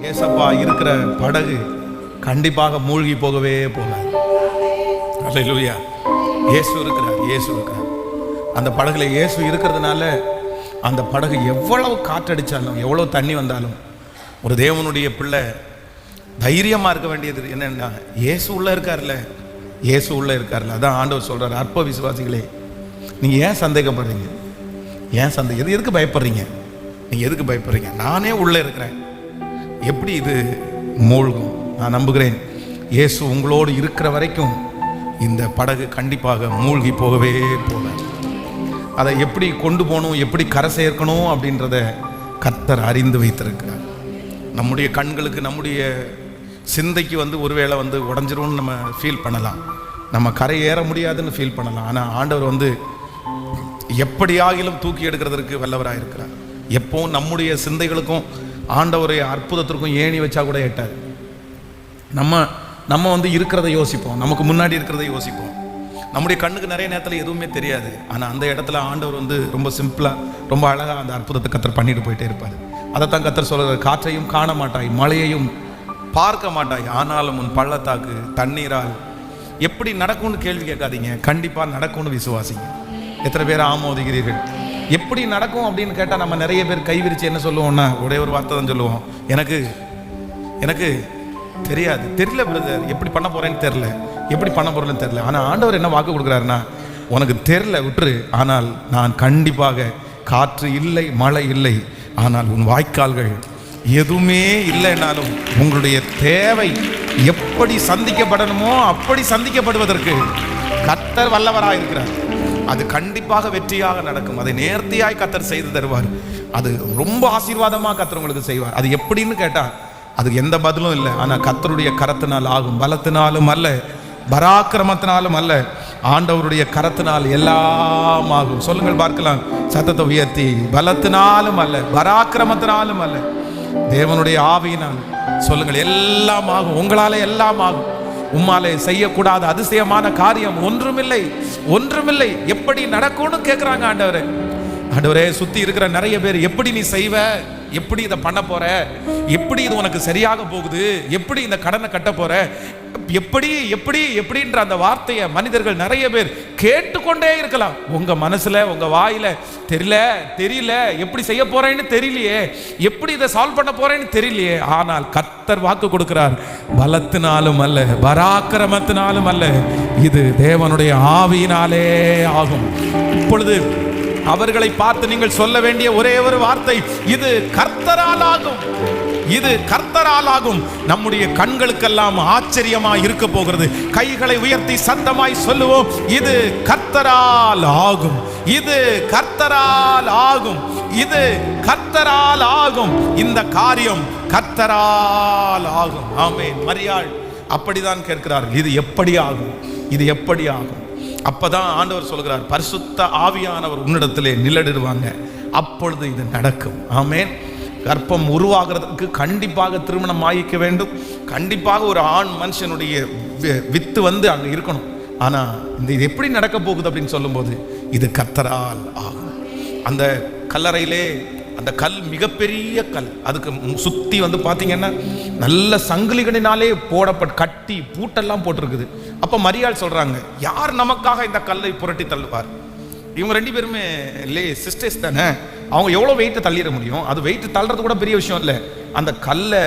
ஏசப்பா இருக்கிற படகு கண்டிப்பாக மூழ்கி போகவே போகாது. அல்லேலூயா. இயேசு இருக்கிறார். அந்த படகுல இயேசு இருக்கிறதுனால அந்த படகு எவ்வளவு காற்றடிச்சாலும் எவ்வளவு தண்ணி வந்தாலும் ஒரு தேவனுடைய பிள்ளை தைரியமா இருக்க வேண்டியது என்னன்னா, இயேசு உள்ள இருக்கார்ல. அதான் ஆண்டவர் சொல்றாரு, அற்ப விசுவாசிகளே, நீங்க ஏன் சந்தேகப்படுறீங்க? எதுக்கு பயப்படுறீங்க? நானே உள்ள இருக்கிறேன். எப்படி இது மூழ்கும்? நான் நம்புகிறேன், இயேசு உங்களோடு இருக்கிற வரைக்கும் இந்த படகு கண்டிப்பாக மூழ்கி போகவே போகாது. அதை எப்படி கொண்டு போகணும், எப்படி கரை சேர்க்கணும் அப்படின்றத கர்த்தர் அறிந்து வைத்திருக்கிறார். நம்முடைய கண்களுக்கு, நம்முடைய சிந்தைக்கு ஒருவேளை உடஞ்சிரும்னு நம்ம ஃபீல் பண்ணலாம், நம்ம கரை ஏற முடியாதுன்னு ஃபீல் பண்ணலாம். ஆனால் ஆண்டவர் எப்படியாகிலும் தூக்கி எடுக்கிறதுக்கு வல்லவராக இருக்கிறார். எப்பவும் நம்முடைய சிந்தைகளுக்கும் ஆண்டவருடைய அற்புதத்திற்கும் ஏணி வச்சா கூட எட்டாது. நம்ம இருக்கிறத யோசிப்போம், நமக்கு முன்னாடி இருக்கிறத யோசிப்போம். நம்முடைய கண்ணுக்கு நிறைய நேரத்தில் எதுவுமே தெரியாது. ஆனால் அந்த இடத்துல ஆண்டவர் ரொம்ப சிம்பிளாக, ரொம்ப அழகாக அந்த அற்புதத்தை கர்த்தர் பண்ணிட்டு போயிட்டே இருப்பார். அதைத்தான் கர்த்தர் சொல்கிறார், காற்றையும் காண மாட்டாய், மழையையும் பார்க்க மாட்டாய், ஆனாலும் உன் பள்ளத்தாக்கு தண்ணீரால் எப்படி நடக்கும்னு கேள்வி கேட்காதீங்க, கண்டிப்பாக நடக்கும்னு விசுவாசிங்க. எத்தனை பேர் ஆமோதிக்கிறீர்கள்? எப்படி நடக்கும் அப்படின்னு கேட்டால் நம்ம நிறைய பேர் கைவிரிச்சு என்ன சொல்லுவோம்னா, ஒரே ஒரு வார்த்தை தான் சொல்லுவோம், எனக்கு தெரியல பிரதர், எப்படி பண்ண போறேன்னு தெரியல. ஆனால் ஆண்டவர் என்ன வாக்கு கொடுக்குறாருன்னா, உனக்கு தெரியல விட்டுரு, ஆனால் நான் கண்டிப்பாக காற்று இல்லை, மழை இல்லை, ஆனால் உன் வாய்க்கால்கள் எதுவுமே இல்லைனாலும் உங்களுடைய தேவை எப்படி சந்திக்கப்படணுமோ அப்படி சந்திக்கப்படுவதற்கு கர்த்தர் வல்லவராக இருக்கிறார். அது கண்டிப்பாக வெற்றியாக நடக்கும். அதை நேர்த்தியாய் கர்த்தர் செய்து தருவார். அது ரொம்ப ஆசீர்வாதமாக கர்த்தர் உங்களுக்கு செய்வார். அது எப்படின்னு கேட்டால் அதுக்கு எந்த பதிலும் இல்லை. ஆனால் கர்த்தருடைய கரத்தினால் ஆகும், பலத்தினாலும் அல்ல, பராக்கிரமத்தினாலும் அல்ல, ஆண்டவருடைய கரத்தினால் எல்லாம் ஆகும். சொல்லுங்கள் பார்க்கலாம், சத்தத்தை உயர்த்தி, பலத்தினாலும் அல்ல, பராக்கிரமத்தினாலும் அல்ல, தேவனுடைய ஆவியினால் சொல்லுங்கள், எல்லாம் ஆகும். உங்களாலே எல்லாம் ஆகும். உம்மாலே செய்யக்கூடாத அதிசயமான காரியம் ஒன்றுமில்லை. எப்படி நடக்கும்னு கேட்குறாங்க ஆண்டவரே. சுத்தி இருக்கிற நிறைய பேர், எப்படி நீ செய்வ, எப்படி இதை பண்ண போற, எப்படி இது உனக்கு சரியாக போகுது, எப்படி இந்த கடனை கட்ட போற, எப்படின்ற அந்த வார்த்தையை மனிதர்கள் நிறைய பேர் கேட்டுக்கொண்டே இருக்கலாம். உங்க மனசுல, உங்க வாயில தெரியல, எப்படி செய்ய போறேன்னு தெரியலையே, எப்படி இதை சால்வ் பண்ண போறேன்னு தெரியலையே. ஆனால் கர்த்தர் வாக்கு கொடுக்கிறார், பலத்தினாலும் அல்ல, பராக்கிரமத்தினாலும் அல்ல, இது தேவனுடைய ஆவியினாலே ஆகும். இப்பொழுது அவர்களை பார்த்து நீங்கள் சொல்ல வேண்டிய ஒரே ஒரு வார்த்தை, இது கர்த்தரால் ஆகும். நம்முடைய கண்களுக்கெல்லாம் ஆச்சரியமாய் இருக்க போகிறது. கைகளை உயர்த்தி சத்தமாய் சொல்லுவோம், இது கர்த்தரால் ஆகும், இது கர்த்தரால் ஆகும், இது கர்த்தரால் ஆகும், இந்த காரியம் கர்த்தரால் ஆகும். ஆமென். மரியாள் அப்படிதான் கேட்கிறார்கள், இது எப்படி ஆகும்? அப்பதான் ஆண்டவர் சொல்கிறார், பரிசுத்த ஆவியானவர் உன்னிடத்திலே நிழலிடுவாங்க, அப்பொழுது இது நடக்கும். ஆமென். கர்ப்பம் உருவாகிறதுக்கு கண்டிப்பாக திருமணம் ஆகிக்க வேண்டும். கண்டிப்பாக ஒரு ஆண் மனுஷனுடைய வித்து அங்க இருக்கணும். ஆனா இது எப்படி நடக்க போகுது அப்படின்னு சொல்லும்போது, இது கர்த்தரால் ஆகும். அந்த கல்லறையிலே அந்த கல் மிகப்பெரிய கல், அதுக்கு சுத்தி பாத்தீங்கன்னா நல்ல சங்கிலிகளினாலே போடப்பட்டு கட்டி பூட்டெல்லாம் போட்டிருக்குது. அப்ப மரியாள் சொல்றாங்க, யார் நமக்காக இந்த கல்லை புரட்டி தள்ளுவார்? இவங்க ரெண்டு பேருமே சிஸ்டர்ஸ் தானே, அவங்க எவ்வளவு வெயிட்டை தள்ளிட முடியும்? அது வெயிட் தள்ளுறது கூட பெரிய விஷயம் இல்லை. அந்த கல்லை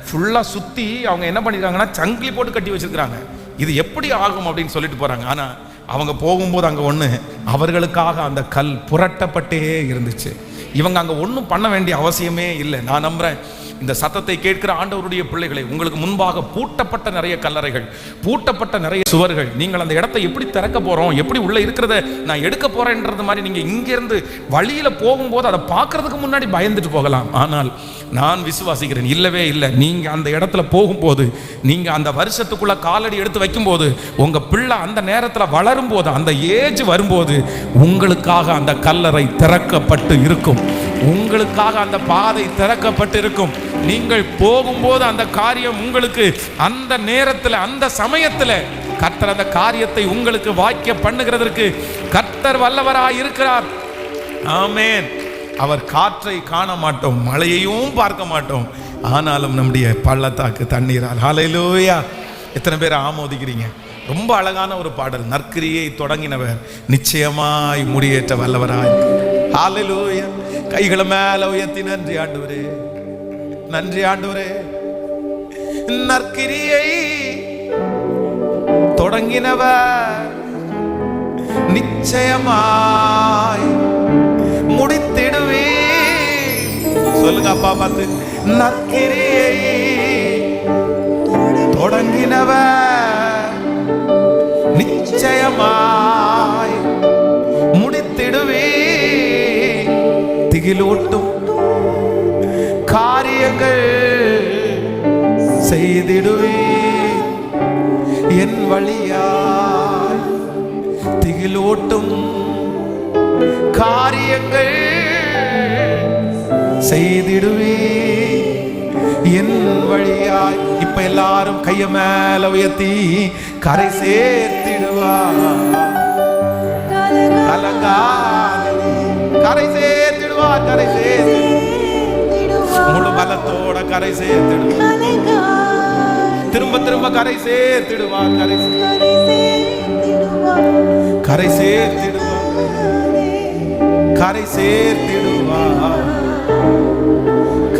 ஃபுல்லா சுத்தி அவங்க என்ன பண்ணிருக்காங்கன்னா சங்கிலி போட்டு கட்டி வச்சிருக்காங்க. இது எப்படி ஆகும் அப்படின்னு சொல்லிட்டு போறாங்க. ஆனா அவங்க போகும்போது அங்க அவர்களுக்காக அந்த கல் புரட்டப்பட்டே இருந்துச்சு. இவங்க அங்க ஒன்றும் பண்ண வேண்டிய அவசியமே இல்லை. நான் நம்புறேன், இந்த சத்தத்தை கேட்கிற ஆண்டவருடைய பிள்ளைகளை, உங்களுக்கு முன்பாக பூட்டப்பட்ட நிறைய கல்லறைகள், பூட்டப்பட்ட நிறைய சுவர்கள், நீங்கள் அந்த இடத்தை எப்படி திறக்க போறோம், எப்படி உள்ள இருக்கிறத நான் எடுக்க போறேன்றது மாதிரி நீங்க இங்கிருந்து வழியில போகும்போது அதை பார்க்கறதுக்கு முன்னாடி பயந்துட்டு போகலாம். ஆனால் நான் விசுவாசிக்கிறேன், இல்லவே இல்லை. நீங்க அந்த இடத்துல போகும்போது, நீங்க அந்த வருஷத்துக்குள்ள காலடி எடுத்து வைக்கும்போது, உங்க பிள்ளை அந்த நேரத்தில் வளரும் போது, அந்த ஏஜ் வரும்போது, உங்களுக்காக அந்த கல்லறை திறக்கப்பட்டு இருக்கும், உங்களுக்காக அந்த பாதை திறக்கப்பட்டு இருக்கும். நீங்கள் போகும்போது அந்த காரியம் உங்களுக்கு அந்த நேரத்தில், அந்த சமயத்தில் கர்த்தர் அந்த காரியத்தை உங்களுக்கு வாக்கிய பண்ணுகிறதற்கு கர்த்தர் வல்லவராய் இருக்கிறார். ஆமென். அவர் காற்றை காண மாட்டோம், மழையையும் பார்க்க மாட்டோம், ஆனாலும் நம்முடைய பள்ளத்தாக்கு தண்ணீரால். ஹல்லேலூயா. எத்தனை பேர் ஆமோதிக்கிறீங்க? ரொம்ப அழகான ஒரு பாடல். நற்கிரியை தொடங்கினவர் நிச்சயமாய் முடியேற்ற வல்லவராய். ஹல்லேலூயா. கைகளை மேல உயர்த்தி நன்றி ஆண்டவரே, நன்றி ஆண்டவரே. நற்கிரியை தொடங்கினவர் நிச்சயமாய் முடித்திடுவே. சொல்லுங்க அப்பா பார்த்து. நற்கிரியை தொடங்கினவர் நிச்சயமாய் முடித்திடுவே. திகிலூட்டும் காரியங்கள் செய்திடுவே. என் வழியாய் திகிலூட்டும் காரியங்கள் செய்திடுவே. என் வழியாய். இப்ப எல்லாரும் கைய மேல உயர்த்தி கரை சேர்த்திடுவார். கரை சேர்த்திடுவார். கரை சேர்த்திடுவார். முழு பலத்தோட கரை சேர்த்திடுவார். திரும்ப திரும்ப கரை சேர்த்திடுவார். கரை சேர்த்திடுவார். கரை சேர்த்திடுவார்.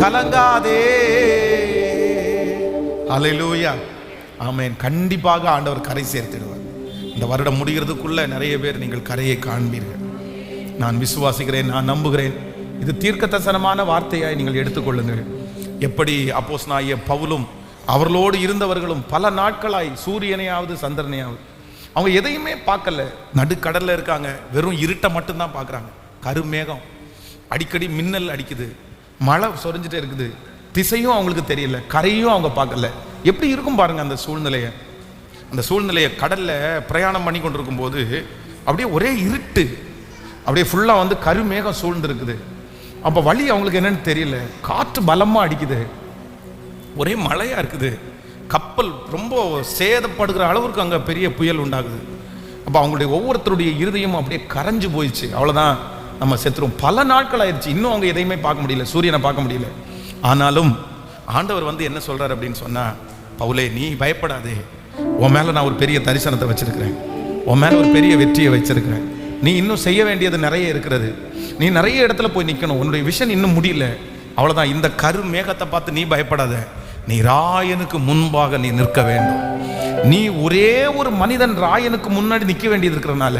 கலங்காதே. ஹல்லேலூயா. ஆமென். கண்டிப்பாக ஆண்டவர் கரை சேர்த்திடுவார். இந்த வருடம் முடிகிறதுக்குள்ள நிறைய பேர் நீங்கள் கரையை காண்பீர்கள். நான் விசுவாசிக்கிறேன், நான் நம்புகிறேன். இது தீர்க்கதரிசனமான வார்த்தையாய் நீங்கள் எடுத்துக்கொள்ளுங்கள். எப்படி அப்போஸ்தலனாகிய பவுலும் அவர்களோடு இருந்தவர்களும் பல நாட்களாய் சூரியனையாவது சந்திரனையாவது அவங்க எதையுமே பார்க்கல. நடுக்கடல்ல இருக்காங்க, வெறும் இருட்டை மட்டும்தான் பார்க்குறாங்க. கருமேகம், அடிக்கடி மின்னல் அடிக்குது, மழை சொரிஞ்சிட்டே இருக்குது, திசையும் அவங்களுக்கு தெரியல, கரையும் அவங்க பார்க்கல. எப்படி இருக்கும் பாருங்க அந்த சூழ்நிலையை. அந்த சூழ்நிலையை கடல்ல பிரயாணம் பண்ணி கொண்டிருக்கும் போது அப்படியே ஒரே இருட்டு, அப்படியே ஃபுல்லா வந்து கருமேகம் சூழ்ந்துருக்குது. அப்போ வழி அவங்களுக்கு என்னன்னு தெரியல. காற்று பலமா அடிக்குது, ஒரே மழையா இருக்குது, கப்பல் ரொம்ப சேதப்படுகிற அளவுக்கு அங்கே பெரிய புயல் உண்டாகுது. அப்போ அவங்களுடைய ஒவ்வொருத்தருடைய இருதயமும் அப்படியே கரைஞ்சு போயிடுச்சு. அவ்வளோதான், நம்ம செத்துரும். பல நாட்கள் ஆயிடுச்சு, இன்னும் அவங்க எதையுமே பார்க்க முடியல, சூரியனை பார்க்க முடியல. ஆனாலும் ஆண்டவர் வந்து என்ன சொல்றாரு அப்படின்னு சொன்னா, பவுலே நீ பயப்படாதே, உன் மேல நான் ஒரு பெரிய தரிசனத்தை வச்சிருக்கிறேன், உன் மேல ஒரு பெரிய வெற்றியை வச்சிருக்கிறேன். நீ இன்னும் செய்ய வேண்டியது நிறைய இருக்கிறது, நீ நிறைய இடத்துல போய் நிற்கணும், உன்னுடைய விஷன் இன்னும் முடியல. அவ்வளோதான். இந்த கரு மேகத்தை பார்த்து நீ பயப்படாத, நீ ராயனுக்கு முன்பாக நீ நிற்க வேண்டும். நீ ஒரே ஒரு மனிதன் ராயனுக்கு முன்னாடி நிற்க வேண்டியது இருக்கிறனால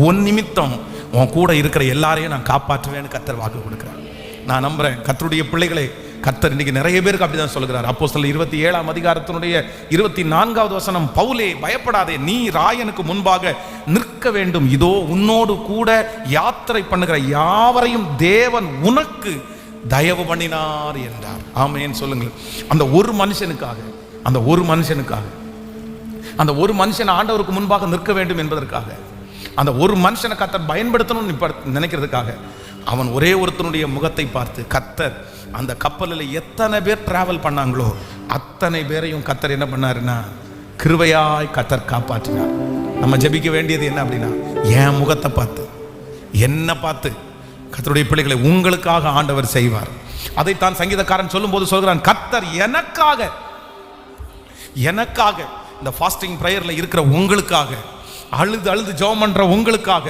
உன் நிமித்தம் உன் கூட இருக்கிற எல்லாரையும் நான் காப்பாற்றுவேன்னு கர்த்தர் வாக்கு கொடுக்குறார். நான் நம்புறேன் கர்த்தருடைய பிள்ளைகளை, கர்த்தர் இன்னைக்கு நிறைய பேருக்கு அப்படிதான் சொல்கிறார். அப்போஸ்தலர் 27ஆம் அதிகாரத்தினுடைய 24வது வசனம், பவுலே பயப்படாதே, நீ ராயனுக்கு முன்பாக நிற்க வேண்டும், இதோ உன்னோடு கூட யாத்திரை பண்ணுகிற யாவரையும் தேவன் உனக்கு தயவு பண்ணினார் என்றார். ஆமென் சொல்லுங்கள். அந்த ஒரு மனுஷனுக்காக, அந்த ஒரு மனுஷன் ஆண்டவருக்கு முன்பாக நிற்க வேண்டும் என்பதற்காக, அந்த ஒரு மனுஷனை கர்த்தர் பயன்படுத்தணும்னு நினைக்கிறதுக்காக, அவன் ஒரே ஒருத்தனுடைய முகத்தை பார்த்து கர்த்தர் அந்த கப்பலில் எத்தனை பேர் டிராவல் பண்ணாங்களோ அத்தனை பேரையும் கர்த்தர் என்ன பண்ணாருன்னா கிருபையாய் கர்த்தர் காப்பாற்றினார். நம்ம ஜெபிக்க வேண்டியது என்ன அப்படின்னா, என் முகத்தை பார்த்து, என்ன பார்த்து கர்த்தருடைய பிள்ளைகளை உங்களுக்காக ஆண்டவர் செய்வார். அதைத்தான் சங்கீதக்காரன் சொல்லும் போது சொல்கிறான், கர்த்தர் எனக்காக இந்த ஃபாஸ்டிங் பிரேயர்ல இருக்கிற உங்களுக்காக, அழுது அழுது ஜெபம் பண்ற உங்களுக்காக,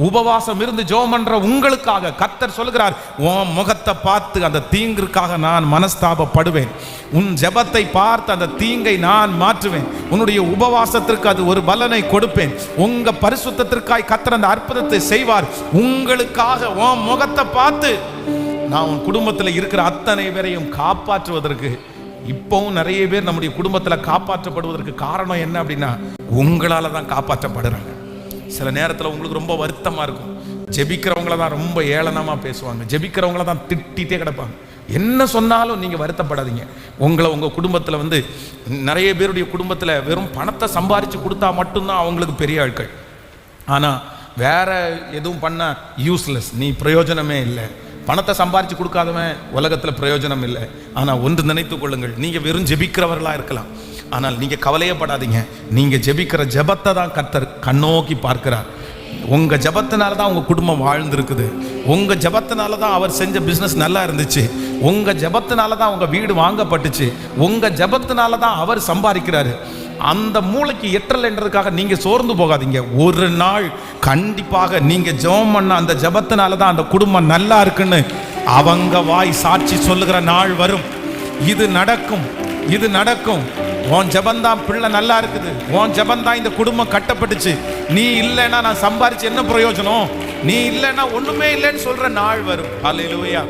உபவாசம் இருந்து ஜெபம் பண்ற உங்களுக்காக கர்த்தர் சொல்கிறார், உன் முகத்தை பார்த்து அந்த தீங்கிற்காக நான் மனஸ்தாபப்படுவேன், உன் ஜெபத்தை பார்த்து அந்த தீங்கை நான் மாற்றுவேன், உன்னுடைய உபவாசத்திற்கு அது ஒரு பலனை கொடுப்பேன், உங்க பரிசுத்தத்திற்காய் கர்த்தர் அந்த அற்புதத்தை செய்வார். உங்களுக்காக உன் முகத்தை பார்த்து நான் உன் குடும்பத்தில் இருக்கிற அத்தனை பேரையும் காப்பாற்றுவதற்கு, இப்பவும் நிறைய பேர் நம்முடைய குடும்பத்தில் காப்பாற்றப்படுவதற்கு காரணம் என்ன அப்படின்னா, உங்களால தான் காப்பாற்றப்படுறாங்க. சில நேரத்தில் உங்களுக்கு ரொம்ப வருத்தமா இருக்கும், ஜெபிக்கிறவங்கள தான் ரொம்ப ஏளனமா பேசுவாங்க, ஜெபிக்கிறவங்கள தான் திட்டிகிட்டே கிடப்பாங்க. என்ன சொன்னாலும் நீங்க வருத்தப்படாதீங்க. உங்க குடும்பத்தில் வந்து நிறைய பேருடைய குடும்பத்தில் வெறும் பணத்தை சம்பாரிச்சு கொடுத்தா மட்டும்தான் அவங்களுக்கு பெரிய ஆட்கள். ஆனா வேற எதுவும் பண்ண யூஸ்லெஸ், நீ பிரயோஜனமே இல்லை. பணத்தை சம்பாரிச்சு கொடுக்காதவன் உலகத்தில் பிரயோஜனம் இல்லை. ஆனால் ஒன்று நினைத்து கொள்ளுங்கள், நீங்கள் வெறும் ஜெபிக்கிறவர்களா இருக்கலாம், ஆனால் நீங்கள் கவலையப்படாதீங்க. நீங்கள் ஜெபிக்கிற ஜெபத்தை தான் கர்த்தர் கண்ணோக்கி பார்க்கிறார். உங்க ஜபத்தினால தான் உங்க குடும்பம் வாழ்ந்திருக்குது. உங்க ஜபத்தினால தான் அவர் செஞ்ச பிசினஸ் நல்லா இருந்துச்சு. உங்க ஜபத்தினால தான் உங்க வீடு வாங்கப்பட்டுச்சு. உங்க ஜபத்தினால தான் அவர் சம்பாதிக்கிறாரு. அந்த மூளைக்கு எட்டலைன்றதுக்காக நீங்க சோர்ந்து போகாதீங்க. ஒரு நாள் கண்டிப்பாக நீங்க ஜெபம் பண்ண அந்த ஜபத்தினால தான் அந்த குடும்பம் நல்லா இருக்குன்னு அவங்க வாய் சாட்சி சொல்லுகிற நாள் வரும். இது நடக்கும், இது நடக்கும். உன் ஜபந்தான் பிள்ளை நல்லா இருக்குது, உன் ஜபந்தான் இந்த குடும்பம் கட்டப்பட்டுச்சு. நீ இல்லைன்னா நான் சம்பாரிச்சு என்ன பிரயோஜனம், நீ இல்லைன்னா ஒண்ணுமே இல்லைன்னு சொல்ற நாள் வரும். ஹல்லேலூயா.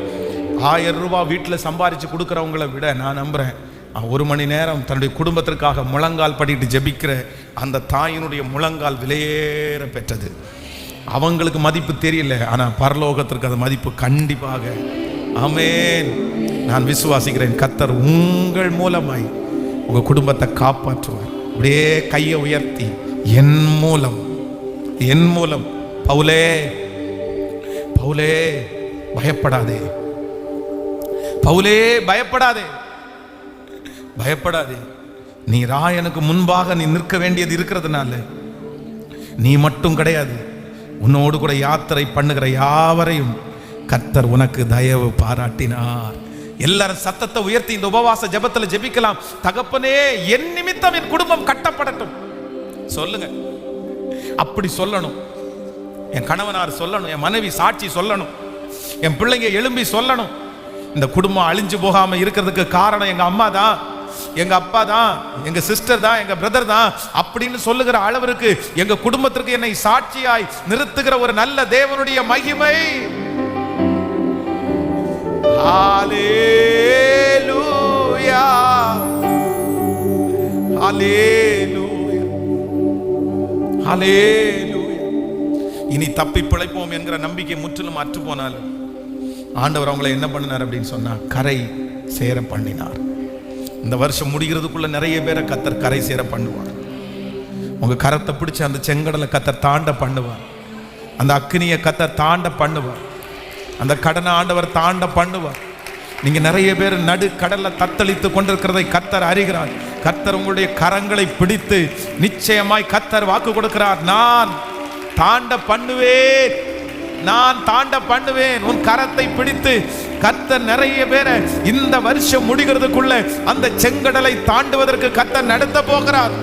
1000 ரூபாய் வீட்டில் சம்பாரிச்சு கொடுக்குறவங்களை விட நான் நம்புறேன் 1 மணி நேரம் தன்னுடைய குடும்பத்திற்காக முழங்கால் படிட்டு ஜெபிக்கிற அந்த தாயினுடைய முழங்கால் விலையேற பெற்றது. அவங்களுக்கு மதிப்பு தெரியல, ஆனால் பரலோகத்திற்கு அது மதிப்பு கண்டிப்பாக. ஆமென். நான் விசுவாசிக்கிறேன் கர்த்தர் உங்கள் மூலமாய் உங்க குடும்பத்தை காப்பாற்றுவார். அப்படியே கையை உயர்த்தி என் மூலம், என் மூலம். பவுலே, பவுலே பயப்படாதே, பவுலே பயப்படாதே, பயப்படாதே. நீ ராயனுக்கு முன்பாக நீ நிற்க வேண்டியது இருக்கிறதுனால நீ மட்டும் கிடையாது, உன்னோடு கூட யாத்திரை பண்ணுகிற யாவரையும் கர்த்தர் உனக்கு தயவு பாராட்டினார். எல்லாரும் சத்தத்தை உயர்த்தி இந்த உபவாச ஜெபத்தில் ஜெபிக்கலாம். தகப்பனே, என் நிமித்தம் என் குடும்பம் கட்டப்படட்டும் சொல்லுங்க. அப்படி சொல்லணும். என் கணவனார் சொல்லணும், என் மனைவி சாட்சி சொல்லணும், என் பிள்ளைங்க எழும்பி சொல்லணும். இந்த குடும்பம் அழிஞ்சு போகாம இருக்கிறதுக்கு காரணம் எங்க அம்மா தான், எங்க அப்பா தான், எங்க சிஸ்டர் தான், எங்க பிரதர் தான் அப்படின்னு சொல்லுகிற அளவிற்கு எங்க குடும்பத்திற்கு என்னை சாட்சியாய் நிறுத்துகிற ஒரு நல்ல தேவனுடைய மகிமை. ஹல்லேலூயா, ஹல்லேலூயா, ஹல்லேலூயா. இனி தப்பி பிழைப்போம் என்கிற நம்பிக்கை முற்றிலும் அற்று போனாலும் ஆண்டவர் அவங்களை என்ன பண்ணினார் அப்படின்னு சொன்னா கரை சேர பண்ணினார். இந்த வருஷம் முடிகிறதுக்குள்ள நிறைய பேரை கர்த்தர் கரை சேர பண்ணுவார். உங்க கரத்தை பிடிச்சு அந்த செங்கடலை கர்த்தர் தாண்ட பண்ணுவார். அந்த அக்னியை கர்த்தர் தாண்ட பண்ணுவார். அந்த கடனை ஆண்டவர் தாண்ட பண்ணுவார். நீங்க நிறைய பேர் நடு கடல்ல தத்தளித்து கொண்டிருக்கிறதை கர்த்தர் அறிகிறார். கர்த்தர் உங்களுடைய கரங்களை பிடித்து நிச்சயமாய் கர்த்தர் வாக்கு கொடுக்கிறார், நான் தாண்ட பண்ணுவேன், நான் தாண்ட பண்ணுவேன். உன் கரத்தை பிடித்து கர்த்தர் நிறைய பேரை இந்த வருஷம் முடிகிறதுக்குள்ள அந்த செங்கடலை தாண்டுவதற்கு கர்த்தர் நடத்த போகிறார்.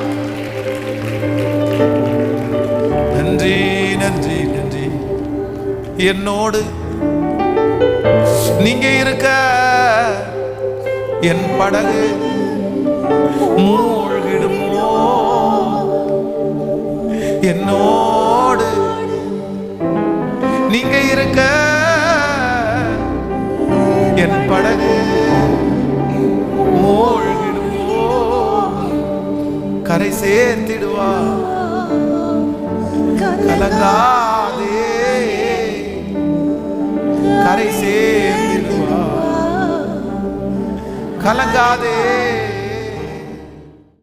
நன்றி, நன்றி, நன்றி. என்னோடு நீங்க இருக்க என் படகு மூழ்கிடுமோ, என்னோடு நீங்க இருக்க என் படகு மூழ்கிடுமோ, கரை சேர்த்திடுவா, கலங்காதே, கரை சேர்த்திடுவா, கலங்காதே.